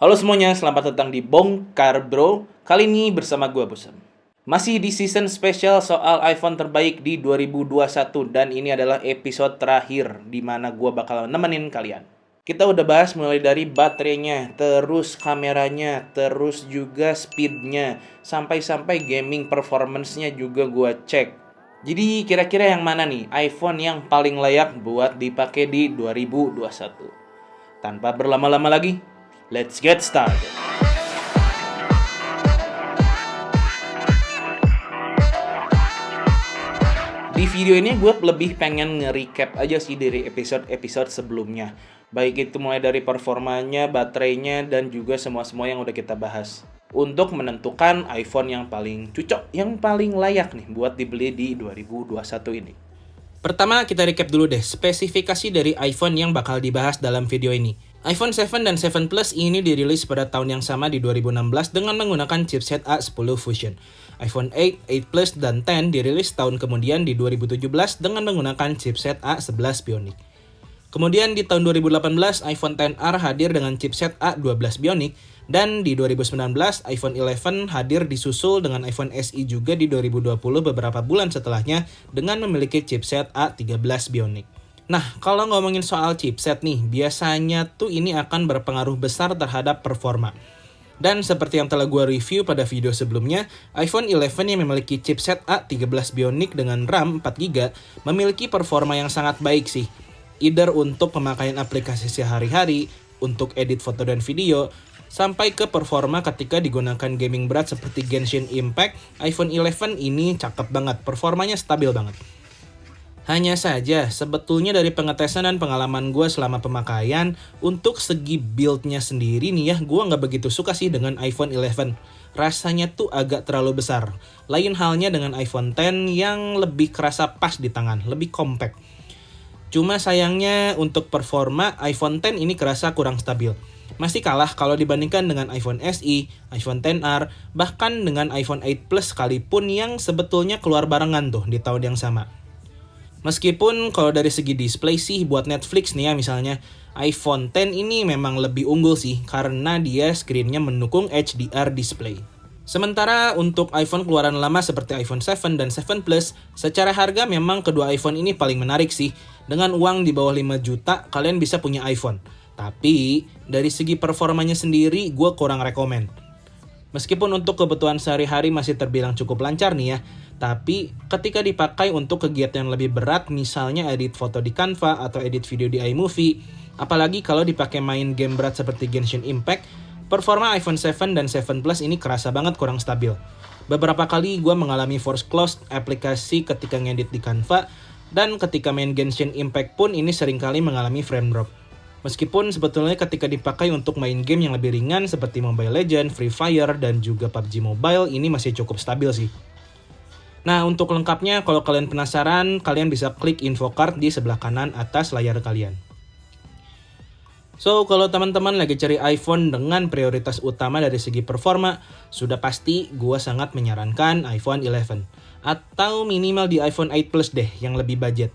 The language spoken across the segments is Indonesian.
Halo semuanya, selamat datang di Bongkar Bro. Kali ini bersama gue Busam. Masih di season spesial soal iPhone terbaik di 2021 dan ini adalah episode terakhir di mana gue bakal nemenin kalian. Kita udah bahas mulai dari baterainya, terus kameranya, terus juga speednya, sampai-sampai gaming performance-nya juga gue cek. Jadi kira-kira yang mana nih iPhone yang paling layak buat dipakai di 2021? Tanpa berlama-lama lagi, let's get started. Di video ini gue lebih pengen nge-recap aja sih dari episode-episode sebelumnya. Baik itu mulai dari performanya, baterainya, dan juga semua-semua yang udah kita bahas. Untuk menentukan iPhone yang paling cocok, yang paling layak nih buat dibeli di 2021 ini. Pertama, kita recap dulu deh spesifikasi dari iPhone yang bakal dibahas dalam video ini. iPhone 7 dan 7 Plus ini dirilis pada tahun yang sama di 2016 dengan menggunakan chipset A10 Fusion. iPhone 8, 8 Plus, dan 10 dirilis tahun kemudian di 2017 dengan menggunakan chipset A11 Bionic. Kemudian di tahun 2018, iPhone XR hadir dengan chipset A12 Bionic, dan di 2019, iPhone 11 hadir disusul dengan iPhone SE juga di 2020 beberapa bulan setelahnya dengan memiliki chipset A13 Bionic. Nah, kalau ngomongin soal chipset nih, biasanya tuh ini akan berpengaruh besar terhadap performa. Dan seperti yang telah gue review pada video sebelumnya, iPhone 11 yang memiliki chipset A13 Bionic dengan RAM 4GB memiliki performa yang sangat baik sih. Either untuk pemakaian aplikasi sehari-hari, untuk edit foto dan video, sampai ke performa ketika digunakan gaming berat seperti Genshin Impact, iPhone 11 ini cakep banget, performanya stabil banget. Hanya saja, sebetulnya dari pengetesan dan pengalaman gue selama pemakaian, untuk segi build-nya sendiri nih ya, gue nggak begitu suka sih dengan iPhone 11. Rasanya tuh agak terlalu besar. Lain halnya dengan iPhone X yang lebih kerasa pas di tangan, lebih compact. Cuma sayangnya untuk performa, iPhone X ini kerasa kurang stabil. Masih kalah kalau dibandingkan dengan iPhone SE, iPhone XR, bahkan dengan iPhone 8 Plus sekalipun yang sebetulnya keluar barengan tuh di tahun yang sama. Meskipun kalau dari segi display sih buat Netflix nih ya misalnya, iPhone X ini memang lebih unggul sih karena dia screen-nya mendukung HDR display. Sementara untuk iPhone keluaran lama seperti iPhone 7 dan 7 Plus, secara harga memang kedua iPhone ini paling menarik sih. Dengan uang di bawah 5 juta, kalian bisa punya iPhone. Tapi, dari segi performanya sendiri, gue kurang rekomen. Meskipun untuk kebutuhan sehari-hari masih terbilang cukup lancar nih ya, tapi ketika dipakai untuk kegiatan yang lebih berat, misalnya edit foto di Canva atau edit video di iMovie, apalagi kalau dipakai main game berat seperti Genshin Impact, performa iPhone 7 dan 7 Plus ini kerasa banget kurang stabil. Beberapa kali gue mengalami force close aplikasi ketika ngedit di Canva, dan ketika main Genshin Impact pun ini seringkali mengalami frame drop. Meskipun sebetulnya ketika dipakai untuk main game yang lebih ringan seperti Mobile Legends, Free Fire, dan juga PUBG Mobile ini masih cukup stabil sih. Nah, untuk lengkapnya kalau kalian penasaran, kalian bisa klik info card di sebelah kanan atas layar kalian. So, kalau teman-teman lagi cari iPhone dengan prioritas utama dari segi performa, sudah pasti gue sangat menyarankan iPhone 11. Atau minimal di iPhone 8 Plus deh, yang lebih budget.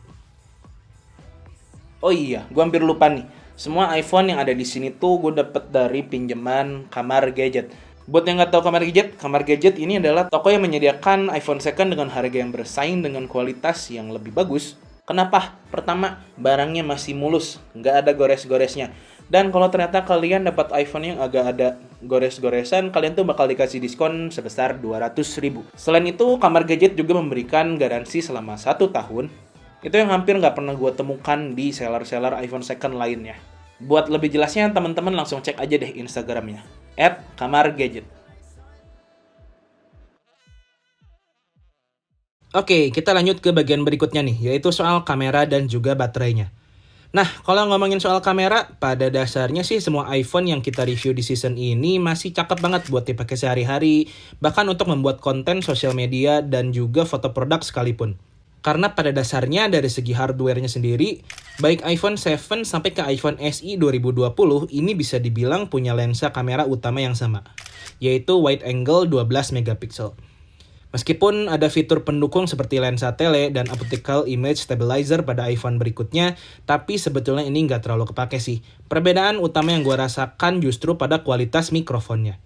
Oh iya, gue hampir lupa nih. Semua iPhone yang ada di sini tuh gue dapet dari pinjaman Kamar Gadget. Buat yang nggak tahu Kamar Gadget ini adalah toko yang menyediakan iPhone second dengan harga yang bersaing dengan kualitas yang lebih bagus. Kenapa? Pertama, barangnya masih mulus, nggak ada gores-goresnya. Dan kalau ternyata kalian dapat iPhone yang agak ada gores-goresan, kalian tuh bakal dikasih diskon sebesar 200.000. Selain itu, Kamar Gadget juga memberikan garansi selama 1 tahun. Itu yang hampir nggak pernah gue temukan di seller-seller iPhone second lainnya. Buat lebih jelasnya, teman-teman langsung cek aja deh Instagramnya, @kamargadget. Oke, kita lanjut ke bagian berikutnya nih, yaitu soal kamera dan juga baterainya. Nah, kalau ngomongin soal kamera, pada dasarnya sih semua iPhone yang kita review di season ini masih cakep banget buat dipakai sehari-hari, bahkan untuk membuat konten sosial media dan juga foto produk sekalipun. Karena pada dasarnya dari segi hardware-nya sendiri, baik iPhone 7 sampai ke iPhone SE 2020 ini bisa dibilang punya lensa kamera utama yang sama, yaitu wide angle 12 megapiksel. Meskipun ada fitur pendukung seperti lensa tele dan optical image stabilizer pada iPhone berikutnya, tapi sebetulnya ini nggak terlalu kepake sih. Perbedaan utama yang gue rasakan justru pada kualitas mikrofonnya.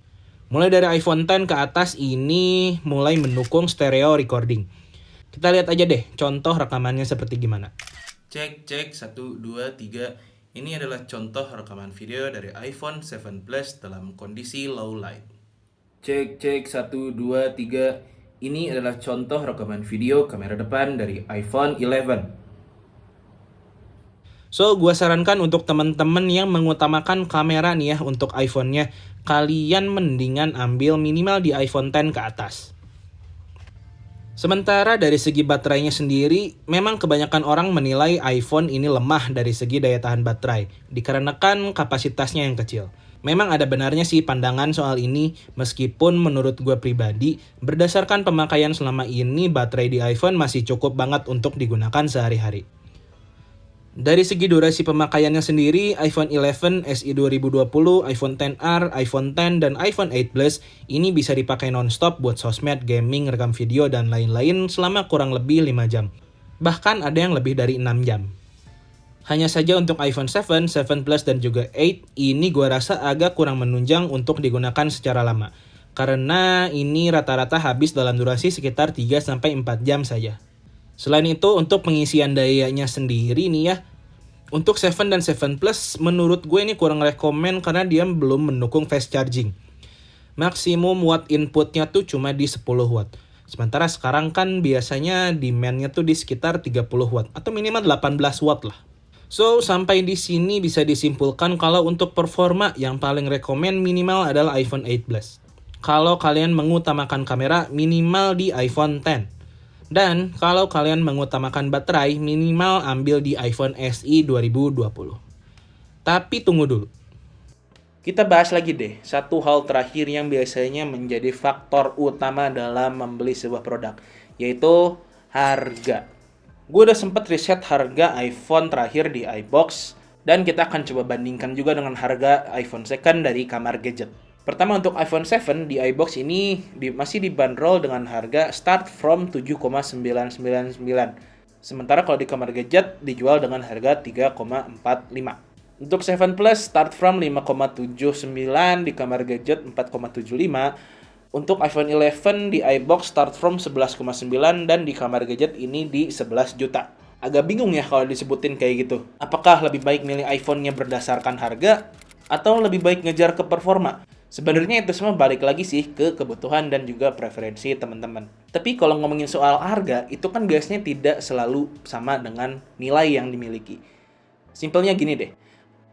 Mulai dari iPhone X ke atas ini mulai mendukung stereo recording. Kita lihat aja deh contoh rekamannya seperti gimana. Cek, 1, 2, 3. Ini adalah contoh rekaman video dari iPhone 7 Plus dalam kondisi low light. Cek, 1, 2, 3. Ini adalah contoh rekaman video kamera depan dari iPhone 11. So, gue sarankan untuk teman-teman yang mengutamakan kamera nih ya untuk iPhone-nya, kalian mendingan ambil minimal di iPhone X ke atas. Sementara dari segi baterainya sendiri, memang kebanyakan orang menilai iPhone ini lemah dari segi daya tahan baterai, dikarenakan kapasitasnya yang kecil. Memang ada benarnya sih pandangan soal ini, meskipun menurut gue pribadi, berdasarkan pemakaian selama ini, baterai di iPhone masih cukup banget untuk digunakan sehari-hari. Dari segi durasi pemakaiannya sendiri, iPhone 11, SE 2020, iPhone XR, iPhone X, dan iPhone 8 Plus ini bisa dipakai non-stop buat sosmed, gaming, rekam video, dan lain-lain selama kurang lebih 5 jam. Bahkan ada yang lebih dari 6 jam. Hanya saja untuk iPhone 7, 7 Plus, dan juga 8, ini gua rasa agak kurang menunjang untuk digunakan secara lama. Karena ini rata-rata habis dalam durasi sekitar 3-4 jam saja. Selain itu, untuk pengisian dayanya sendiri nih ya, untuk 7 dan 7 Plus menurut gue ini kurang rekomen karena dia belum mendukung fast charging. Maksimum watt inputnya tuh cuma di 10 watt. Sementara sekarang kan biasanya demand-nya tuh di sekitar 30 watt atau minimal 18 watt lah. So, sampai di sini bisa disimpulkan kalau untuk performa yang paling rekomen minimal adalah iPhone 8 Plus. Kalau kalian mengutamakan kamera, minimal di iPhone X. Dan kalau kalian mengutamakan baterai, minimal ambil di iPhone SE 2020. Tapi tunggu dulu. Kita bahas lagi deh, satu hal terakhir yang biasanya menjadi faktor utama dalam membeli sebuah produk, yaitu harga. Gue udah sempet riset harga iPhone terakhir di iBox, dan kita akan coba bandingkan juga dengan harga iPhone second dari Kamar Gadget. Pertama untuk iPhone 7 di iBox ini masih dibanderol dengan harga start from 7,999. Sementara kalau di Kamar Gadget dijual dengan harga 3,45. Untuk 7 Plus start from 5,79, di Kamar Gadget 4,75. Untuk iPhone 11 di iBox start from 11,9 dan di Kamar Gadget ini di 11 juta. Agak bingung ya kalau disebutin kayak gitu. Apakah lebih baik milih iPhone-nya berdasarkan harga atau lebih baik ngejar ke performa? Sebenarnya itu semua balik lagi sih ke kebutuhan dan juga preferensi teman-teman. Tapi kalau ngomongin soal harga, itu kan biasanya tidak selalu sama dengan nilai yang dimiliki. Simpelnya gini deh,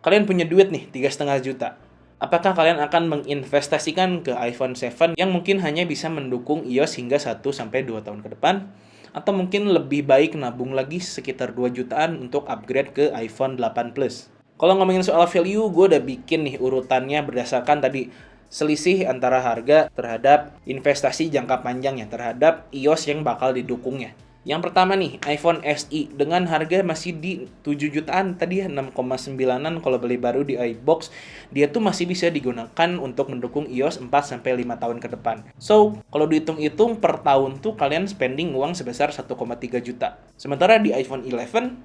kalian punya duit nih 3,5 juta. Apakah kalian akan menginvestasikan ke iPhone 7 yang mungkin hanya bisa mendukung iOS hingga 1-2 tahun ke depan? Atau mungkin lebih baik nabung lagi sekitar 2 jutaan untuk upgrade ke iPhone 8 Plus? Kalau ngomongin soal value, gue udah bikin nih urutannya berdasarkan tadi selisih antara harga terhadap investasi jangka panjangnya, terhadap iOS yang bakal didukungnya. Yang pertama nih, iPhone SE dengan harga masih di 7 jutaan, tadi 6,9an kalau beli baru di iBox, dia tuh masih bisa digunakan untuk mendukung iOS 4-5 tahun ke depan. So, kalau dihitung-hitung per tahun tuh kalian spending uang sebesar 1,3 juta. Sementara di iPhone 11,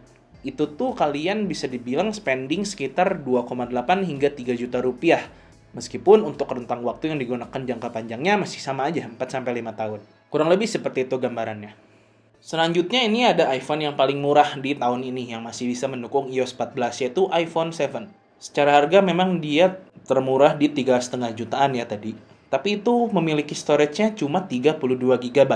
itu tuh kalian bisa dibilang spending sekitar 2,8 hingga 3 juta rupiah. Meskipun untuk rentang waktu yang digunakan jangka panjangnya masih sama aja, 4-5 tahun. Kurang lebih seperti itu gambarannya. Selanjutnya ini ada iPhone yang paling murah di tahun ini yang masih bisa mendukung iOS 14, yaitu iPhone 7. Secara harga memang dia termurah di 3,5 jutaan ya tadi. Tapi itu memiliki storage-nya cuma 32 GB.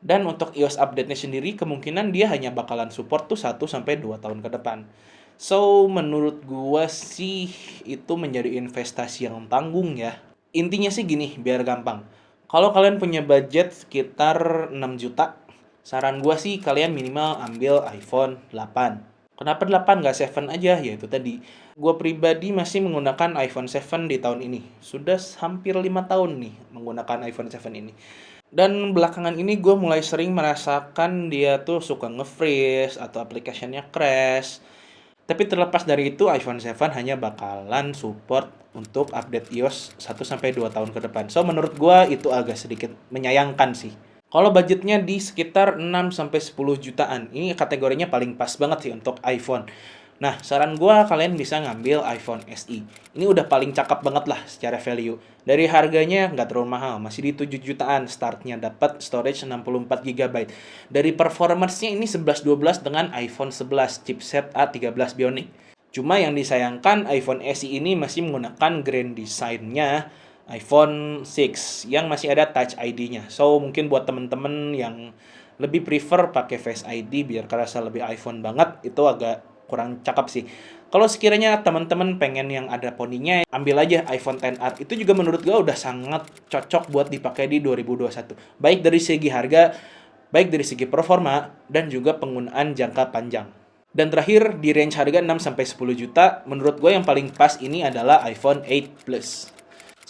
Dan untuk iOS update-nya sendiri, kemungkinan dia hanya bakalan support tuh 1-2 tahun ke depan. So, menurut gua sih itu menjadi investasi yang tanggung ya. Intinya sih gini, biar gampang. Kalau kalian punya budget sekitar 6 juta, saran gua sih kalian minimal ambil iPhone 8. Kenapa 8 nggak 7 aja? Ya itu tadi. Gua pribadi masih menggunakan iPhone 7 di tahun ini. Sudah hampir 5 tahun nih menggunakan iPhone 7 ini. Dan belakangan ini gue mulai sering merasakan dia tuh suka nge-freeze atau aplikasinya crash. Tapi terlepas dari itu, iPhone 7 hanya bakalan support untuk update iOS 1-2 tahun ke depan. So, menurut gue itu agak sedikit menyayangkan sih. Kalau budgetnya di sekitar 6-10 jutaan, ini kategorinya paling pas banget sih untuk iPhone. Nah, saran gua kalian bisa ngambil iPhone SE. Ini udah paling cakep banget lah secara value. Dari harganya nggak terlalu mahal, masih di 7 jutaan startnya, dapat storage 64 GB. Dari performance-nya ini 11-12 dengan iPhone 11 chipset A13 Bionic. Cuma yang disayangkan iPhone SE ini masih menggunakan grand design-nya iPhone 6 yang masih ada Touch ID-nya. So, mungkin buat temen-temen yang lebih prefer pakai Face ID biar kerasa lebih iPhone banget, itu agak kurang cakep sih. Kalau sekiranya teman-teman pengen yang ada poninya, ambil aja iPhone XR. Itu juga menurut gue udah sangat cocok buat dipakai di 2021. Baik dari segi harga, baik dari segi performa, dan juga penggunaan jangka panjang. Dan terakhir, di range harga 6-10 juta, menurut gue yang paling pas ini adalah iPhone 8 Plus.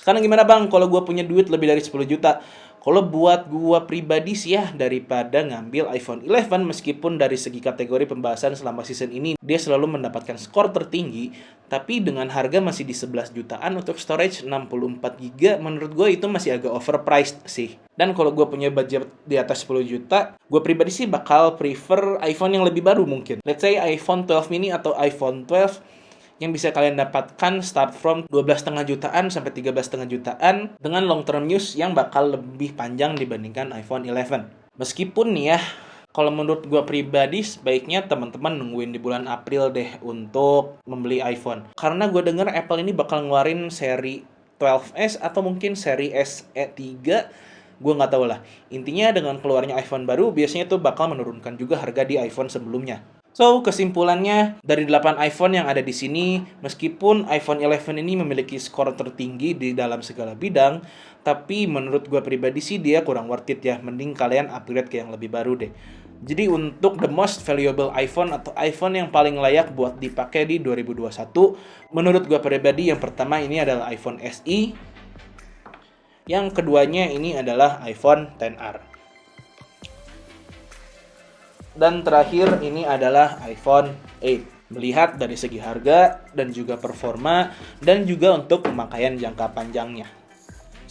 Sekarang gimana bang, kalau gue punya duit lebih dari 10 juta? Kalau buat gue pribadi sih ya, daripada ngambil iPhone 11, meskipun dari segi kategori pembahasan selama season ini, dia selalu mendapatkan skor tertinggi, tapi dengan harga masih di 11 jutaan untuk storage 64 GB, menurut gue itu masih agak overpriced sih. Dan kalau gue punya budget di atas 10 juta, gue pribadi sih bakal prefer iPhone yang lebih baru mungkin. Let's say iPhone 12 mini atau iPhone 12 yang bisa kalian dapatkan start from 12,5 jutaan sampai 13,5 jutaan dengan long term use yang bakal lebih panjang dibandingkan iPhone 11. Meskipun nih ya, kalau menurut gue pribadi sebaiknya teman-teman nungguin di bulan April deh untuk membeli iPhone. Karena gue denger Apple ini bakal ngeluarin seri 12s atau mungkin seri SE3, gue nggak tahu lah. Intinya dengan keluarnya iPhone baru biasanya itu bakal menurunkan juga harga di iPhone sebelumnya. So, kesimpulannya, dari 8 iPhone yang ada di sini, meskipun iPhone 11 ini memiliki skor tertinggi di dalam segala bidang, tapi menurut gue pribadi sih dia kurang worth it ya. Mending kalian upgrade ke yang lebih baru deh. Jadi untuk the most valuable iPhone atau iPhone yang paling layak buat dipakai di 2021, menurut gue pribadi yang pertama ini adalah iPhone SE, yang keduanya ini adalah iPhone XR. Dan terakhir ini adalah iPhone 8. Melihat dari segi harga dan juga performa dan juga untuk pemakaian jangka panjangnya.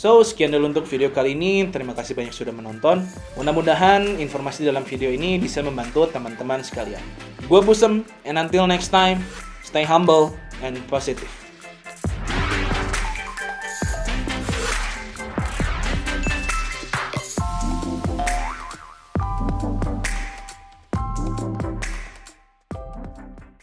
So, sekian dulu untuk video kali ini. Terima kasih banyak sudah menonton. Mudah-mudahan informasi dalam video ini bisa membantu teman-teman sekalian. Gue Busem, and until next time, stay humble and positive.